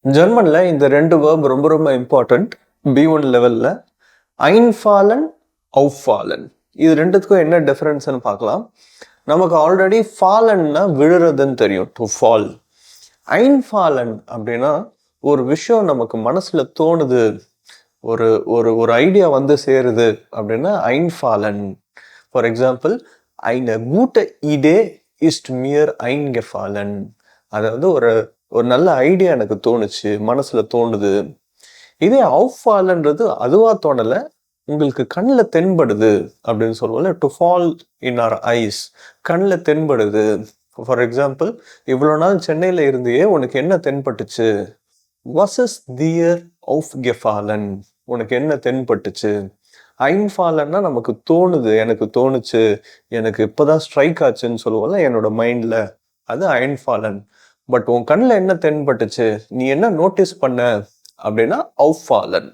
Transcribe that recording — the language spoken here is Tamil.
ஜெர்மன்ல இந்த 2 வேர்ப் ரொம்ப ரொம்ப இம்பார்ட்டன்ட். B1 லெவல்ல. ஐன்ஃபாலன், அவுஃபாலன். இது 2த்துக்கும் என்ன டிஃபரன்ஸ்ன்னு பார்க்கலாம். நமக்கு ஆல்ரெடி ஃபாலன்னா விழுறதுன்னு தெரியும். To fall. ஐன்ஃபாலன் அப்படின்னா ஒரு விஷயம் நமக்கு மனசுல தோணுது. ஒரு ஒரு ஒரு ஐடியா வந்து சேருது அப்படின்னா ஐன்ஃபாலன். For example, eine gute Idee ist mir eingefallen. அதாவது ஒரு ஒரு நல்ல ஐடியா எனக்கு தோணுச்சு, மனசுல தோணுது. இதே அவுஃபாலன்றது அதுவா தோணல, உங்களுக்கு கண்ணுல தென்படுது அப்படின்னு சொல்லுவோம்ல. To fall in our eyes. கண்ணுல தென்படுது. ஃபார் எக்ஸாம்பிள், இவ்வளோ நாள் சென்னையில இருந்தியே, உனக்கு என்ன தென்பட்டுச்சு? Was ist dir aufgefallen? உனக்கு என்ன தென்பட்டுச்சு? ஐன்ஃபாலன்னா நமக்கு தோணுது, எனக்கு தோணுச்சு, எனக்கு இப்போதான் ஸ்ட்ரைக் ஆச்சுன்னு சொல்லுவோம்ல என்னோட மைண்ட்ல. அது ஐன்ஃபாலன். பட் உன் கண்ணில் என்ன தென்பட்டுச்சு, நீ என்ன நோட்டீஸ் பண்ண அப்படின்னா அவுஃபாலன்.